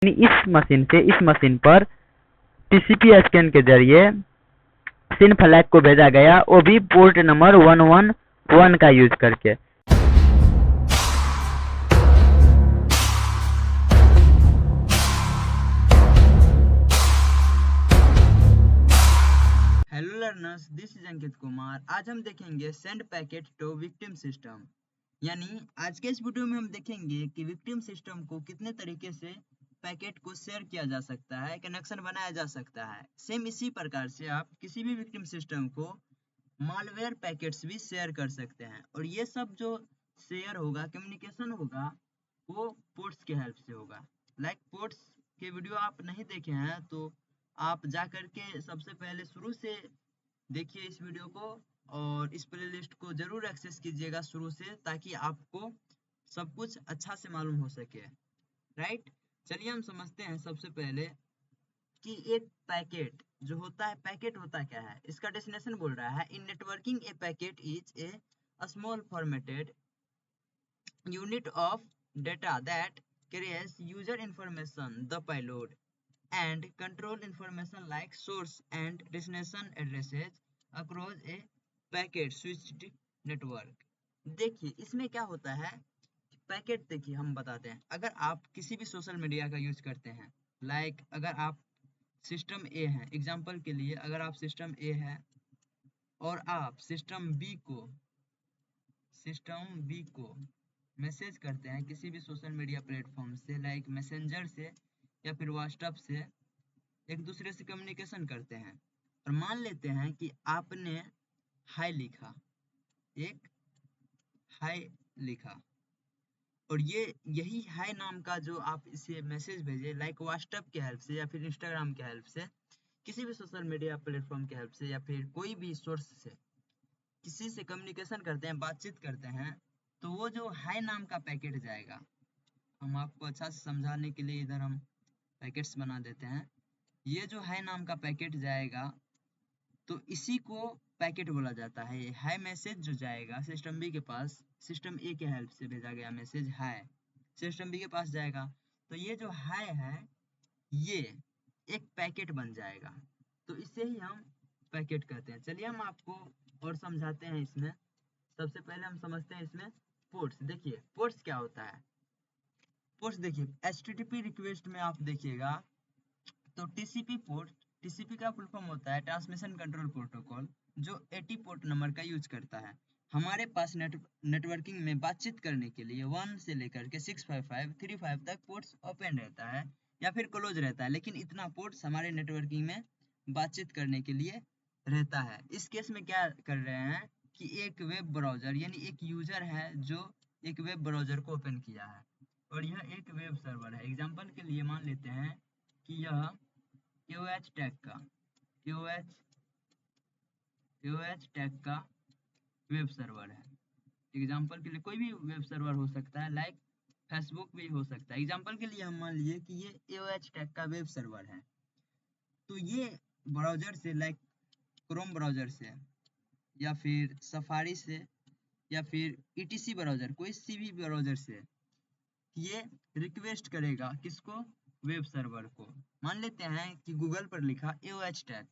इस मशीन पर TCP scan के जरिए सिन फ्लैग को भेजा गया, वो भी पोर्ट नंबर 111 का यूज करके। Hello learners, this is Ankit Kumar. आज हम देखेंगे send packet to victim system. यानी आज के इस वीडियो में हम देखेंगे कि विक्टिम सिस्टम को कितने तरीके से पैकेट को शेयर किया जा सकता है, कनेक्शन बनाया जा सकता है। सेम इसी प्रकार से आप किसी भी विक्टिम सिस्टम को मालवेयर पैकेट्स भी शेयर कर सकते हैं। और ये सब जो शेयर होगा, कम्युनिकेशन होगा, वो पोर्ट्स के हेल्प से होगा। पोर्ट्स के वीडियो आप नहीं देखे हैं तो आप जा करके सबसे पहले शुरू से देखिए इस वीडियो को, और इस प्लेलिस्ट को जरूर एक्सेस कीजिएगा शुरू से, ताकि आपको सब कुछ अच्छा से मालूम हो सके। राइट, चलिए हम समझते हैं सबसे पहले कि एक पैकेट जो होता है, पैकेट होता क्या है। इसका डेफिनेशन बोल रहा है, in networking a packet is a small formatted unit of data that carries user information, the payload, and control information like source and destination addresses across a packet switched network। देखिए इसमें क्या होता है, packet देखिए हम बताते हैं। अगर आप किसी भी सोशल मीडिया का यूज करते हैं, अगर आप सिस्टम ए है, एग्जांपल के लिए अगर आप सिस्टम ए है और आप सिस्टम बी को मैसेज करते हैं किसी भी सोशल मीडिया प्लेटफॉर्म से, मैसेंजर से या फिर व्हाट्सएप से, एक दूसरे से कम्युनिकेशन करते हैं। और मान लेते हैं कि आपने हाय लिखा, एक हाय लिखा, और यही हाय नाम का जो आप इसे मैसेज भेजे व्हाट्सएप के हेल्प से या फिर इंस्टाग्राम के हेल्प से, किसी भी सोशल मीडिया प्लेटफॉर्म के हेल्प से या फिर कोई भी सोर्स से किसी से कम्युनिकेशन करते हैं, बातचीत करते हैं, तो वो जो हाय नाम का पैकेट जाएगा, हम आपको अच्छा से समझाने के लिए इधर हम पैकेट्स बना देते हैं। ये जो हाय नाम का पैकेट जाएगा तो इसी को पैकेट बोला जाता है। ये हाय मैसेज जो जाएगा सिस्टम बी के पास, सिस्टम ए के हेल्प से भेजा गया मैसेज हाय सिस्टम बी के पास जाएगा, तो ये जो हाय है ये एक पैकेट बन जाएगा। तो इसे ही हम पैकेट कहते हैं। चलिए हम आपको और समझाते हैं इसमें। सबसे पहले हम समझते हैं इसमें पोर्ट्स। देखिए पोर्ट्स क्या होता है। पोर्ट्स देखिए HTTP रिक्वेस्ट में आप देखिएगा तो टीसीपी का फुल फॉर्म होता है ट्रांसमिशन कंट्रोल प्रोटोकॉल, जो 80 पोर्ट नंबर का यूज करता है। हमारे पास नेटवर्किंग में बातचीत करने के लिए 1 से लेकर के 65535 तक पोर्ट्स ओपन रहता है या फिर क्लोज रहता है, लेकिन इतना पोर्ट्स हमारे नेटवर्किंग में बातचीत करने के लिए रहता है। इस केस में क्या कर रहे हैं कि एक वेब ब्राउजर यानी एक यूजर है जो एक वेब ब्राउजर को ओपन किया है, और यह एक वेब सर्वर है। एग्जाम्पल के लिए मान लेते हैं कि यह QoH टैग का वेब सर्वर है। एग्जाम्पल के लिए कोई भी वेब सर्वर हो सकता है, फेसबुक भी हो सकता है। एग्जाम्पल के लिए हम मान लिए कि ये AOH टैग का वेब सर्वर है। तो ये ब्राउजर से क्रोम ब्राउजर से या फिर सफारी से या फिर ETC ब्राउजर, कोई सी भी ब्राउजर से ये रिक्वेस्ट करेगा किसको, वेब सर्वर को। मान लेते हैं कि गूगल पर लिखा AOH टैग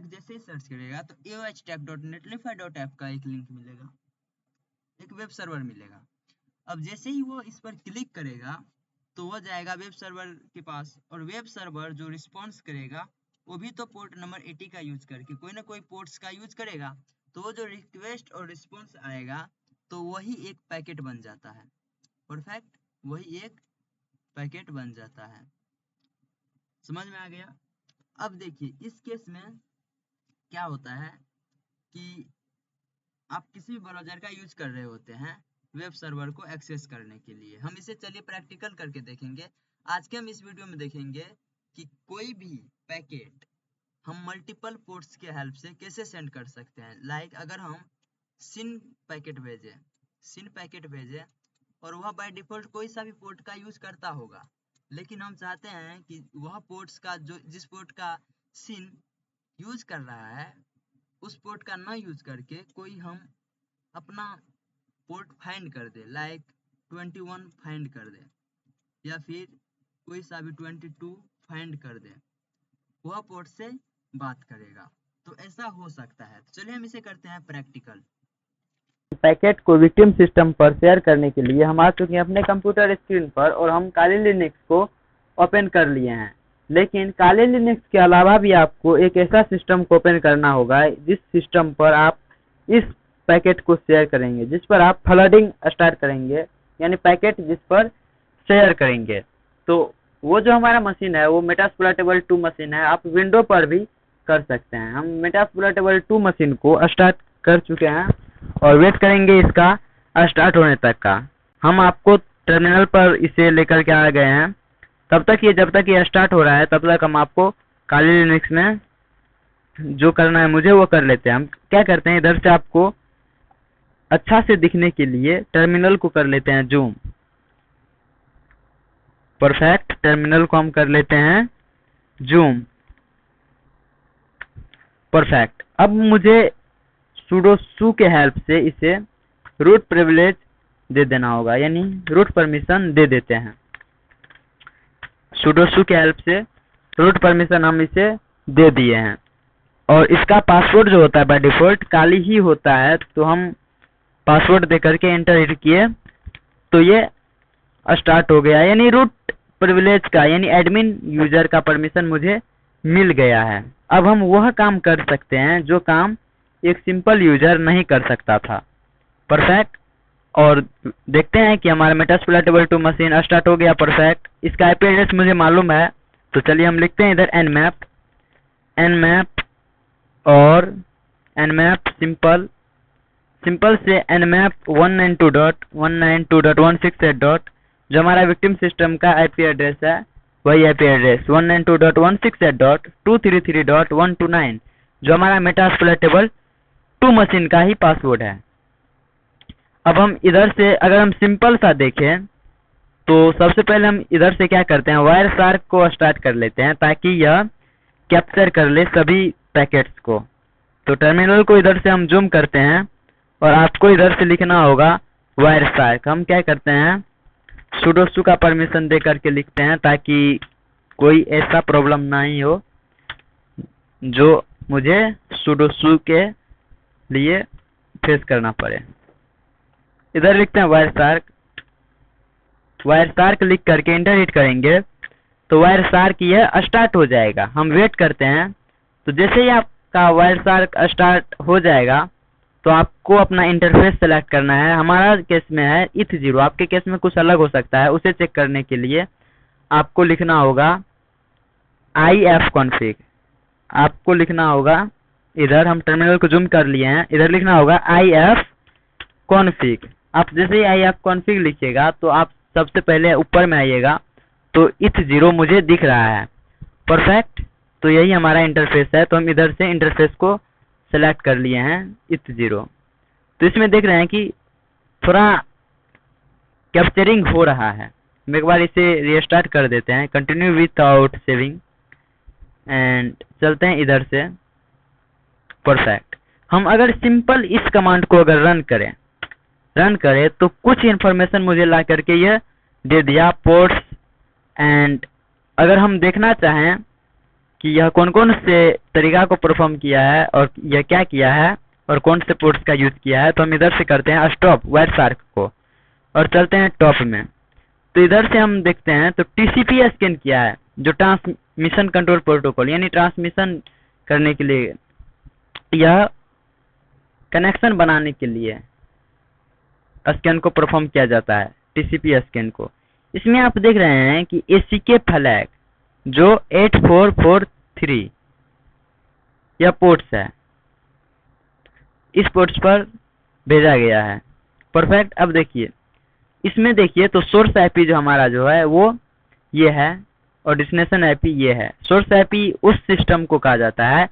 जैसे ही सर्च करेगा तो aohtag.netlify.app का एक लिंक मिलेगा, एक वेब सर्वर मिलेगा। अब जैसे ही वो इस पर क्लिक करेगा तो वो जाएगा वेब सर्वर के पास, और वेब सर्वर जो रिस्पॉन्स करेगा वो भी तो पोर्ट नंबर 80 का यूज करके कोई ना कोई पोर्ट्स का यूज करेगा। तो वो जो रिक्वेस्ट और रिस्पॉन्स आएगा तो वही एक पैकेट बन जाता है। परफेक्ट, वही एक पैकेट बन जाता है। समझ में आ गया। अब देखिए इस केस में क्या होता है कि आप किसी भी ब्राउजर का यूज कर रहे होते हैं वेब सर्वर को एक्सेस करने के लिए। हम इसे चलिए प्रैक्टिकल करके देखेंगे। आज के हम इस वीडियो में देखेंगे कि कोई भी पैकेट हम मल्टीपल पोर्ट्स के हेल्प से कैसे सेंड कर सकते हैं। अगर हम सिन पैकेट भेजें और वह बाय डिफॉल्ट कोई सा भी पोर्ट का यूज करता होगा, लेकिन हम चाहते हैं कि वह पोर्ट्स का जिस पोर्ट का सिन यूज कर रहा है उस पोर्ट का ना यूज करके कोई हम अपना पोर्ट फाइंड कर दे, 21 फाइंड कर दे, या फिर कोई सा भी 22 फाइंड कर दे, वह पोर्ट से बात करेगा। तो ऐसा हो सकता है। तो चलिए हम इसे करते हैं प्रैक्टिकल। पैकेट को विक्टिम सिस्टम पर शेयर करने के लिए हम आ चुके हैं अपने कंप्यूटर स्क्रीन पर और हम काली लिनक्स को ओपन कर लिए हैं। लेकिन काली लिनक्स के अलावा भी आपको एक ऐसा सिस्टम को ओपन करना होगा जिस सिस्टम पर आप इस पैकेट को शेयर करेंगे, जिस पर आप फ्लडिंग स्टार्ट करेंगे, यानी पैकेट जिस पर शेयर करेंगे। तो वो जो हमारा मशीन है वो मेटास्प्लॉइटेबल 2 मशीन है। आप विंडो पर भी कर सकते हैं। हम मेटास्प्लॉइटेबल 2 मशीन को स्टार्ट कर चुके हैं और वेट करेंगे इसका स्टार्ट होने तक का। हम आपको टर्मिनल पर इसे लेकर के आ गए हैं। तब तक ये जब तक ये स्टार्ट हो रहा है तब तक हम आपको काली लिनक्स में जो करना है मुझे वो कर लेते हैं। हम क्या करते हैं, इधर से आपको अच्छा से दिखने के लिए टर्मिनल को कर लेते हैं जूम। परफेक्ट, टर्मिनल को हम कर लेते हैं जूम। परफेक्ट। अब मुझे sudo su के हेल्प से इसे रूट प्रिविलेज दे देना होगा, यानी रूट परमिशन दे देते हैं। sudo su के हेल्प से रूट परमिशन हम इसे दे दिए हैं और इसका पासवर्ड जो होता है बाय डिफॉल्ट काली ही होता है। तो हम पासवर्ड दे करके एंटर हिट किए तो ये स्टार्ट हो गया, यानी रूट प्रिविलेज का यानी एडमिन यूजर का परमिशन मुझे मिल गया है। अब हम वह काम कर सकते हैं जो काम एक सिंपल यूजर नहीं कर सकता था। परफेक्ट। और देखते हैं कि हमारा मेटास्प्लॉइटेबल 2 मशीन स्टार्ट हो गया। परफेक्ट। इसका आईपी एड्रेस मुझे मालूम है, तो चलिए हम लिखते हैं इधर nmap और nmap सिंपल से nmap 192.192.168. जो हमारा विक्टिम सिस्टम का आईपी एड्रेस है वही आईपी एड्रेस 192.168.233.129 जो हमारा मेटास्प्लॉइटेबल 2 मशीन का ही पासवर्ड है। अब हम इधर से अगर हम सिंपल सा देखें तो सबसे पहले हम इधर से क्या करते हैं, वायर शार्क को स्टार्ट कर लेते हैं ताकि यह कैप्चर कर ले सभी पैकेट्स को। तो टर्मिनल को इधर से हम जूम करते हैं और आपको इधर से लिखना होगा वायर शार्क। हम क्या करते हैं, sudo su का परमिशन दे करके लिखते हैं ताकि कोई ऐसा प्रॉब्लम नहीं हो जो मुझे sudo su के लिए फेस करना पड़े। इधर लिखते हैं वायर शार्क लिख करके एंटर हिट करेंगे तो वायर शार्क यह स्टार्ट हो जाएगा। हम वेट करते हैं। तो जैसे ही आपका वायर शार्क स्टार्ट हो जाएगा तो आपको अपना इंटरफेस सेलेक्ट करना है। हमारा केस में है eth0, आपके केस में कुछ अलग हो सकता है। उसे चेक करने के लिए आपको लिखना होगा ifconfig। आपको लिखना होगा, इधर हम टर्मिनल को जूम कर लिए हैं, इधर लिखना होगा ifconfig। आप जैसे ही ifconfig लिखिएगा तो आप सबसे पहले ऊपर में आइएगा तो eth0 मुझे दिख रहा है। परफेक्ट। तो यही हमारा इंटरफेस है। तो हम इधर से इंटरफेस को सेलेक्ट कर लिए हैं eth0। तो इसमें देख रहे हैं कि थोड़ा कैप्चरिंग हो रहा है। हम एक बार इसे रीस्टार्ट कर देते हैं, कंटिन्यू विदाउट सेविंग एंड चलते हैं इधर से। परफेक्ट। हम अगर सिंपल इस कमांड को अगर रन करें तो कुछ इन्फॉर्मेशन मुझे ला करके यह दे दिया पोर्ट्स। एंड अगर हम देखना चाहें कि यह कौन कौन से तरीका को परफॉर्म किया है और यह क्या किया है और कौन से पोर्ट्स का यूज किया है, तो हम इधर से करते हैं स्टॉप वायर शार्क को और चलते हैं टॉप में। तो इधर से हम देखते हैं तो टीसीपी स्कैन किया है, जो ट्रांसमिशन कंट्रोल प्रोटोकॉल यानी ट्रांसमिशन करने के लिए, यह कनेक्शन बनाने के लिए स्कैन को परफॉर्म किया जाता है, टीसीपी स्कैन को। इसमें आप देख रहे हैं कि एसीके फ्लैग जो 8443 यह पोर्ट्स है, इस पोर्ट्स पर भेजा गया है। परफेक्ट। अब देखिए इसमें देखिए तो सोर्स आईपी जो हमारा जो है वो ये है और डेस्टिनेशन आईपी ये है। सोर्स आईपी उस सिस्टम को कहा जाता है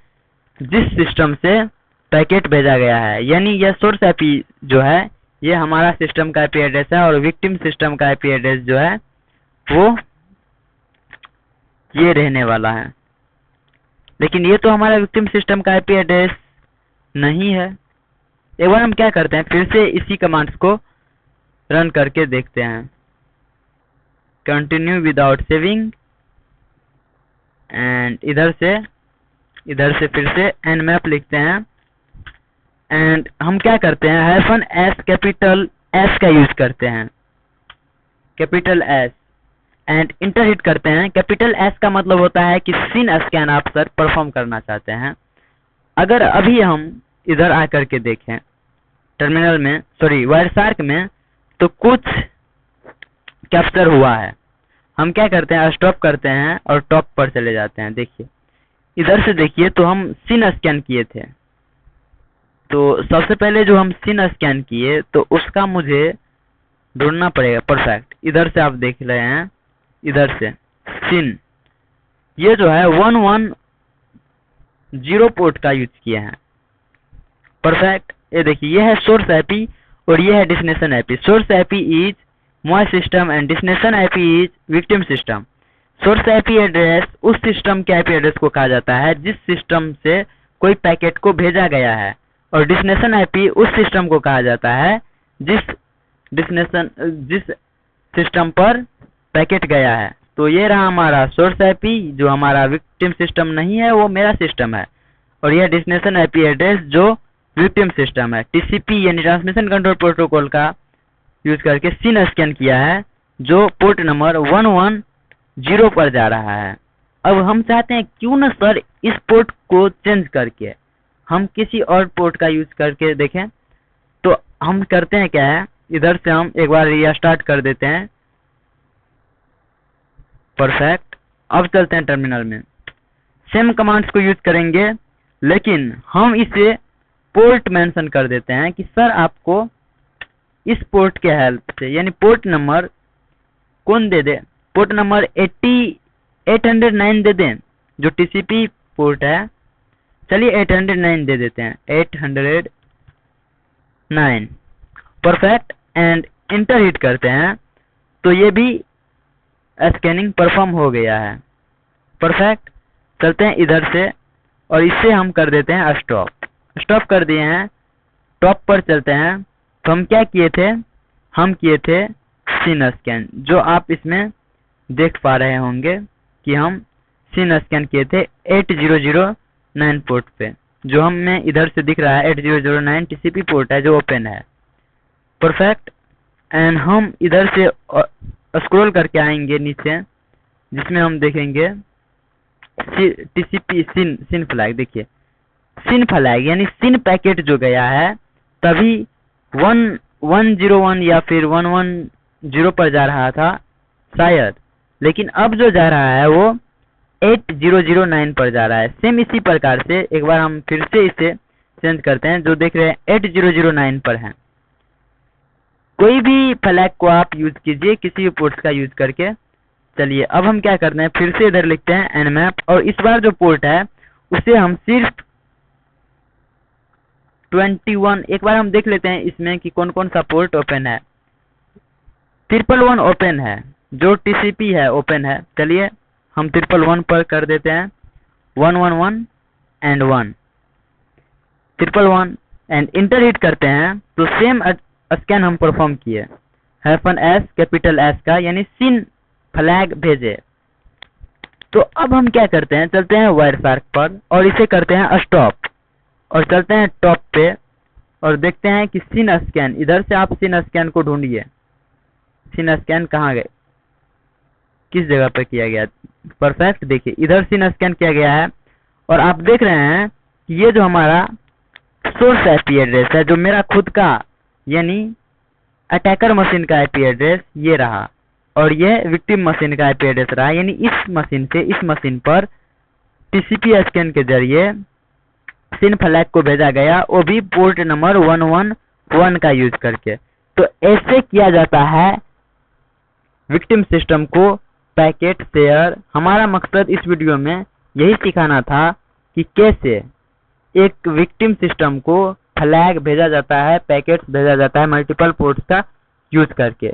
जिस सिस्टम से पैकेट भेजा गया है, यानी यह सोर्स आईपी जो है ये हमारा सिस्टम का आईपी एड्रेस है और विक्टिम सिस्टम का आईपी एड्रेस जो है वो ये रहने वाला है। लेकिन ये तो हमारा विक्टिम सिस्टम का आईपी एड्रेस नहीं है। एक बार हम क्या करते हैं, फिर से इसी कमांड्स को रन करके देखते हैं। कंटिन्यू विदाउट सेविंग, एंड इधर से फिर से nmap लिखते हैं, एंड हम क्या करते हैं -s कैपिटल S का यूज करते हैं, capital S, and inter hit करते हैं। कैपिटल S का मतलब होता है कि सीन स्कैन आप सर परफॉर्म करना चाहते हैं। अगर अभी हम इधर आकर के देखें टर्मिनल में, सॉरी वायरशार्क में, तो कुछ कैप्चर हुआ है। हम क्या करते हैं, स्टॉप करते हैं और टॉप पर चले जाते हैं। देखिए इधर से देखिए, तो हम सीन स्कैन किए थे। तो सबसे पहले जो हम सीन स्कैन किए तो उसका मुझे ढूंढना पड़ेगा। परफेक्ट, इधर से आप देख रहे हैं, इधर से सीन, ये जो है 110 पोर्ट का यूज किए हैं। परफेक्ट, ये देखिए ये है सोर्स आईपी और ये है destination IP. Source IP is my system and destination IP is victim system. Source IP address उस सिस्टम के आईपी एड्रेस को कहा जाता है जिस सिस्टम से कोई पैकेट को भेजा गया है, और डेस्टिनेशन आईपी उस सिस्टम को कहा जाता है जिस सिस्टम पर पैकेट गया है। तो ये रहा हमारा सोर्स आईपी, जो हमारा विक्टिम सिस्टम नहीं है, वो मेरा सिस्टम है, और यह डेस्टिनेशन आईपी एड्रेस जो विक्टिम सिस्टम है। टीसीपी यानी ट्रांसमिशन कंट्रोल प्रोटोकॉल का यूज करके सीन स्कैन किया है, जो पोर्ट नंबर 110 पर जा रहा है। अब हम चाहते हैं क्यों न सर इस पोर्ट को चेंज करके हम किसी और पोर्ट का यूज करके देखें। तो हम करते हैं क्या है, इधर से हम एक बार रीस्टार्ट कर देते हैं। परफेक्ट, अब चलते हैं टर्मिनल में, सेम कमांड्स को यूज करेंगे, लेकिन हम इसे पोर्ट मेंशन कर देते हैं कि सर आपको इस पोर्ट के हेल्प से, यानी पोर्ट नंबर कौन दे दे, पोर्ट नंबर 809 दे दें, जो टीसीपी पोर्ट है। चलिए 809 दे देते हैं, 809। परफेक्ट, एंड इंटर हिट करते हैं, तो ये भी स्कैनिंग परफॉर्म हो गया है। परफेक्ट, चलते हैं इधर से और इससे हम कर देते हैं स्टॉप। स्टॉप कर दिए हैं, टॉप पर चलते हैं। तो हम क्या किए थे, हम किए थे सीन स्कैन, जो आप इसमें देख पा रहे होंगे कि हम सीन स्कैन किए थे 8009 पोर्ट पे, जो हमें इधर से दिख रहा है 8009 टीसीपी पोर्ट है जो ओपन है। परफेक्ट, एंड हम इधर से स्क्रॉल करके आएंगे नीचे, जिसमें हम देखेंगे टीसीपी सीन फ्लैग। देखिए सीन फ्लैग यानी सीन पैकेट जो गया है तभी 101 या फिर 110 पर जा रहा था शायद, लेकिन अब जो जा रहा है वो 8009 पर जा रहा है। सेम इसी प्रकार से एक बार हम फिर से इसे चेंज करते हैं, जो देख रहे हैं 8009 पर है। कोई भी फ्लैग को आप यूज कीजिए किसी भी पोर्ट्स का यूज करके। चलिए अब हम क्या करते हैं, फिर से इधर लिखते हैं nmap, और इस बार जो पोर्ट है उसे हम सिर्फ 21, एक बार हम देख लेते हैं इसमें कि कौन कौन सा पोर्ट ओपन है। 111 ओपन है, जो टीसीपी है ओपन है। चलिए हम 111 पर कर देते हैं 111 एंड 1 111 एंड इंटर हिट करते हैं, तो सेम स्कैन हम परफॉर्म किए -S कैपिटल S का, यानी सीन फ्लैग भेजे। तो अब हम क्या करते हैं, चलते हैं वायरशार्क पर और इसे करते हैं स्टॉप, और चलते हैं टॉप पे और देखते हैं कि सीन स्कैन, इधर से आप सीन स्कैन को ढूंढिए। सीन स्कैन कहाँ गए, किस जगह पे किया गया। परफेक्ट, देखिए इधर सीन स्कैन किया गया है, और आप देख रहे हैं कि ये जो हमारा सोर्स आईपी एड्रेस है, जो मेरा खुद का यानी अटैकर मशीन का आईपी एड्रेस ये रहा, और ये विक्टिम मशीन का आईपी एड्रेस रहा, यानी इस मशीन से इस मशीन पर टीसीपी स्कैन के जरिए सीन फ्लैग को भेजा गया, वो भी पोर्ट नंबर 111 का यूज करके। तो ऐसे किया जाता है विक्टिम सिस्टम को पैकेट शेयर। हमारा मकसद इस वीडियो में यही सिखाना था कि कैसे एक विक्टिम सिस्टम को फ्लैग भेजा जाता है, पैकेट्स भेजा जाता है मल्टीपल पोर्ट्स का यूज करके।